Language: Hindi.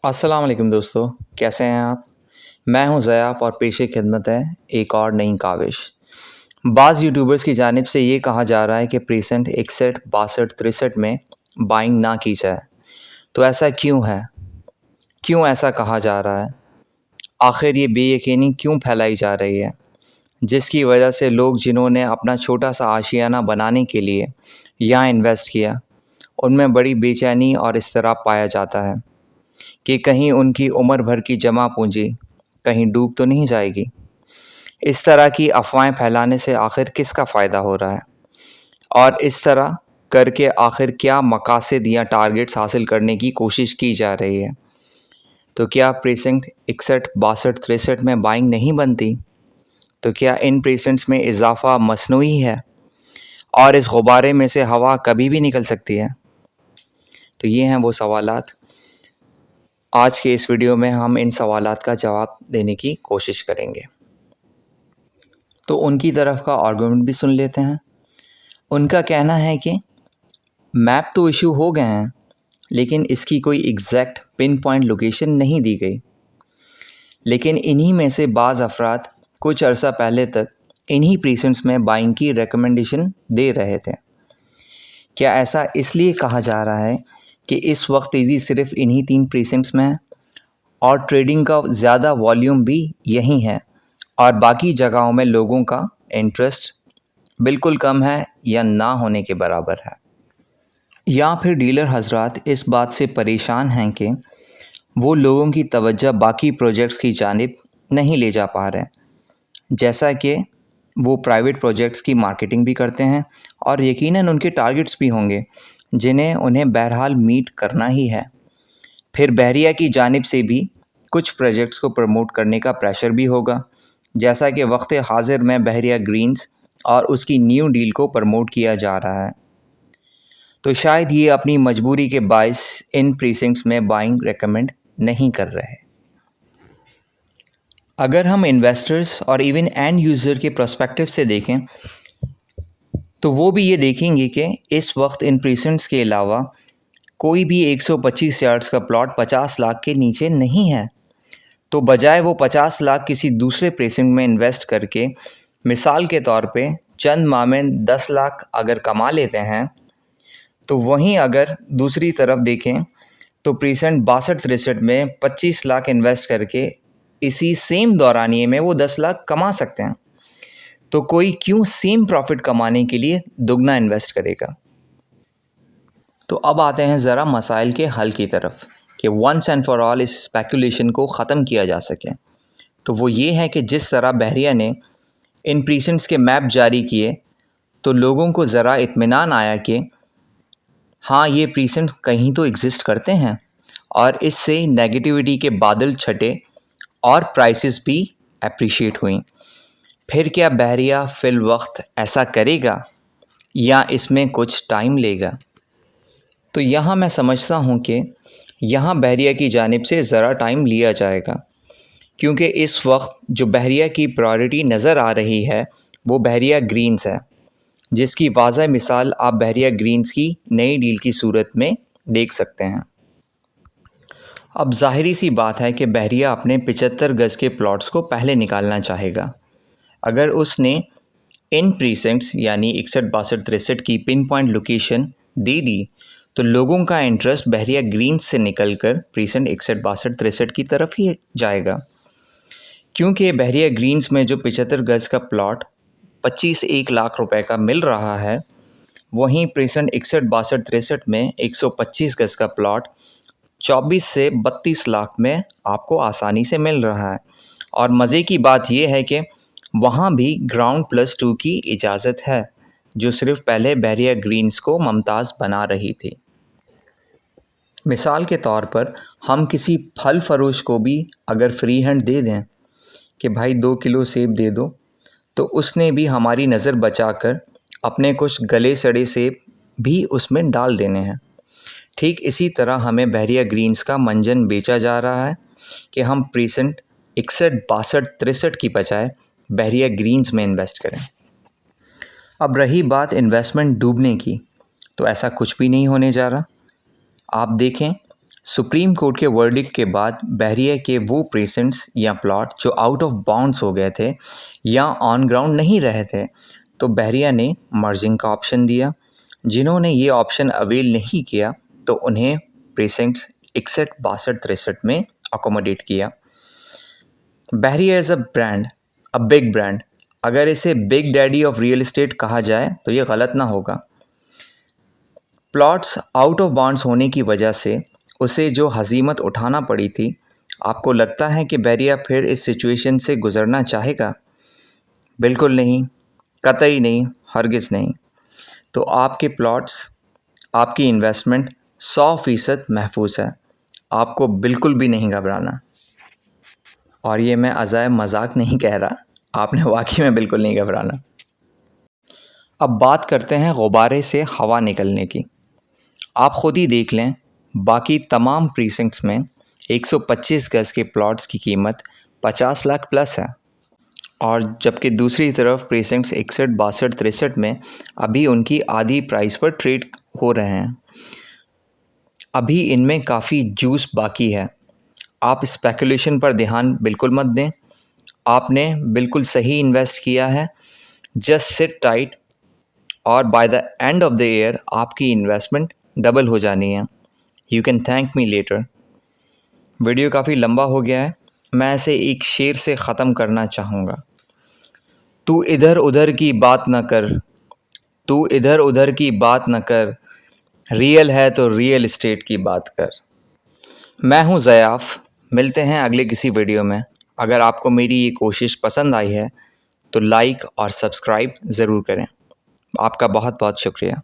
अस्सलाम वालेकुम दोस्तों, कैसे हैं आप? मैं हूं ज़याफ़ और पेशे खिदमत है एक और नई काविश। बाज़ यूट्यूबर्स की जानिब से ये कहा जा रहा है कि प्रीसेंट 61, 62, 63 में बाइंग ना की जाए। तो ऐसा क्यों है? क्यों ऐसा कहा जा रहा है? आखिर ये बेयकीनी क्यों फैलाई जा रही है? जिसकी वजह से लोग जिन्होंने अपना छोटा-सा आशियाना बनाने के लिए यहाँ इन्वेस्ट किया, उनमें बड़ी बेचैनी और इज़्तिराब पाया जाता है कि कहीं उनकी उम्र भर की जमा पूँजी कहीं डूब तो नहीं जाएगी। इस तरह की अफ़वाहें फैलाने से आखिर किसका फ़ायदा हो रहा है? और इस तरह करके आखिर क्या मकासद या टारगेट्स हासिल करने की कोशिश की जा रही है? तो क्या प्रीसिंक्ट 61, 62, 63 में बाइंग नहीं बनती? तो क्या इन प्रीसिंक्ट्स में इज़ाफ़ा मसनूई है? और इस गुब्बारे में से हवा कभी भी निकल सकती है? तो ये हैं वो सवालात। आज के इस वीडियो में हम इन सवालात का जवाब देने की कोशिश करेंगे। तो उनकी तरफ का आर्गुमेंट भी सुन लेते हैं। उनका कहना है कि मैप तो इशू हो गए हैं, लेकिन इसकी कोई एग्जैक्ट पिन पॉइंट लोकेशन नहीं दी गई। लेकिन इन्हीं में से बाज़ अफराद कुछ अरसा पहले तक इन्हीं प्रीसेंट्स में बाइंग की रिकमेंडेशन दे रहे थे। क्या ऐसा इसलिए कहा जा रहा है कि इस वक्त तेज़ी सिर्फ इन्हीं 3 प्रीसेंट्स में है और ट्रेडिंग का ज़्यादा वॉल्यूम भी यहीं है और बाकी जगहों में लोगों का इंटरेस्ट बिल्कुल कम है या ना होने के बराबर है? या फिर डीलर हजरात इस बात से परेशान हैं कि वो लोगों की तवज्जो बाकी प्रोजेक्ट्स की जानिब नहीं ले जा पा रहे, जैसा कि वो प्राइवेट प्रोजेक्ट्स की मार्केटिंग भी करते हैं और यकीनन उनके टारगेट्स भी होंगे जिन्हें उन्हें बहरहाल मीट करना ही है। फिर बहरिया की जानिब से भी कुछ प्रोजेक्ट्स को प्रमोट करने का प्रेशर भी होगा, जैसा कि वक्त हाजिर में बहरिया ग्रीन्स और उसकी न्यू डील को प्रमोट किया जा रहा है। तो शायद ये अपनी मजबूरी के बायस इन प्रीसिंक्ट्स में बाइंग रेकमेंड नहीं कर रहे। अगर हम इन्वेस्टर्स और इवन एंड यूज़र के पर्सपेक्टिव से देखें तो वो भी ये देखेंगे कि इस वक्त इन प्रीसिंक्ट्स के अलावा कोई भी 125 यार्ड्स का प्लॉट 50 लाख के नीचे नहीं है। तो बजाय वो 50 लाख किसी दूसरे प्रीसिंक्ट में इन्वेस्ट करके मिसाल के तौर पे चंद माह में 10 लाख अगर कमा लेते हैं, तो वहीं अगर दूसरी तरफ देखें तो प्रीसेंट 62-63 में 25 लाख इन्वेस्ट करके इसी सेम दौरानिए में वो 10 लाख कमा सकते हैं। तो कोई क्यों सेम प्रॉफिट कमाने के लिए दुगना इन्वेस्ट करेगा? तो अब आते हैं ज़रा मसाइल के हल की तरफ कि वंस एंड फॉर ऑल इस स्पेकुलेशन को ख़त्म किया जा सके। तो वो ये है कि जिस तरह बहरिया ने इन प्रीसेंट्स के मैप जारी किए तो लोगों को ज़रा इत्मीनान आया कि हाँ, ये प्रीसेंट कहीं तो एग्ज़िस्ट करते हैं और इससे नेगेटिविटी के बादल छटे और प्राइसेस भी एप्रिशिएट हुई। फिर क्या बहरिया फ़िल वक्त ऐसा करेगा या इसमें कुछ टाइम लेगा? तो यहाँ मैं समझता हूँ कि यहाँ बहरिया की जानिब से ज़रा टाइम लिया जाएगा, क्योंकि इस वक्त जो बहरिया की प्रायोरिटी नज़र आ रही है वो बहरिया ग्रीन्स है, जिसकी वाज़ह मिसाल आप बहरिया ग्रीन्स की नई डील की सूरत में देख सकते हैं। अब ज़ाहिरी सी बात है कि बहरिया अपने 75 गज़ के प्लॉट्स को पहले निकालना चाहेगा। अगर उसने इन प्रीसेंट्स यानी 61, 62, 63 की पिन पॉइंट लोकेशन दे दी तो लोगों का इंटरेस्ट बहरिया ग्रीन्स से निकलकर प्रीसेंट 61, 62, 63 की तरफ ही जाएगा, क्योंकि बहरिया ग्रीन्स में जो 75 गज़ का प्लॉट 25-1 लाख रुपए का मिल रहा है, वहीं प्रीसेंट 61, 62, 63 में 125 गज़ का प्लॉट 24 से 32 लाख में आपको आसानी से मिल रहा है। और मज़े की बात यह है कि वहाँ भी ग्राउंड प्लस 2 की इजाज़त है, जो सिर्फ पहले बहरिया ग्रीन्स को मुमताज़ बना रही थी। मिसाल के तौर पर हम किसी फल फरोश को भी अगर फ्री हैंड दे दें कि भाई 2 किलो सेब दे दो, तो उसने भी हमारी नज़र बचाकर अपने कुछ गले सड़े सेब भी उसमें डाल देने हैं। ठीक इसी तरह हमें बहरिया ग्रीन्स का मंजन बेचा जा रहा है कि हम प्रीसेंट 61, 62, 63 की बजाय बहरिया ग्रीन्स में इन्वेस्ट करें। अब रही बात इन्वेस्टमेंट डूबने की, तो ऐसा कुछ भी नहीं होने जा रहा। आप देखें सुप्रीम कोर्ट के वर्डिक्ट के बाद बहरिया के वो प्रेजेंट्स या प्लॉट जो आउट ऑफ बाउंड्स हो गए थे या ऑन ग्राउंड नहीं रहे थे, तो बहरिया ने मर्जिंग का ऑप्शन दिया। जिन्होंने ये ऑप्शन अवेल नहीं किया तो उन्हें प्रेजेंट्स 61, 62, 63 में अकोमोडेट किया। Bahria is a brand, a big brand. अगर इसे big daddy of real estate कहा जाए तो ये गलत ना होगा। प्लॉट्स आउट ऑफ बाउंड्स होने की वजह से उसे जो हजीमत उठाना पड़ी थी, आपको लगता है कि बहरिया फिर इस सिचुएशन से गुजरना चाहेगा? बिल्कुल नहीं, कतई नहीं, हरगिज़ नहीं। तो आपके प्लॉट्स, आपकी इन्वेस्टमेंट 100% महफूज है। आपको बिल्कुल भी नहीं घबराना। और ये मैं अज़ाय मजाक नहीं कह रहा, आपने वाकई में बिल्कुल नहीं घबराना। अब बात करते हैं गुब्बारे से हवा निकलने की। आप ख़ुद ही देख लें, बाकी तमाम प्रीसिंक्ट्स में 125 गज़ के प्लॉट्स की कीमत 50 लाख प्लस है, और जबकि दूसरी तरफ प्रीसिंक्ट्स 61, 62, 63 में अभी उनकी आधी प्राइस पर ट्रेड हो रहे हैं। अभी इनमें काफ़ी जूस बाकी है। आप स्पेकुलेशन पर ध्यान बिल्कुल मत दें। आपने बिल्कुल सही इन्वेस्ट किया है। जस्ट सिट टाइट और by the end of the year आपकी इन्वेस्टमेंट डबल हो जानी है। You can thank me later. Video काफ़ी लंबा हो गया है, मैं इसे एक शेर से ख़त्म करना चाहूँगा। तू इधर उधर की बात न कर, तू इधर उधर की बात न कर, रियल है तो रियल एस्टेट की बात कर। मैं हूँ ज़याफ़, मिलते हैं अगले किसी वीडियो में। अगर आपको मेरी ये कोशिश पसंद आई है तो लाइक और सब्सक्राइब ज़रूर करें। आपका बहुत बहुत शुक्रिया।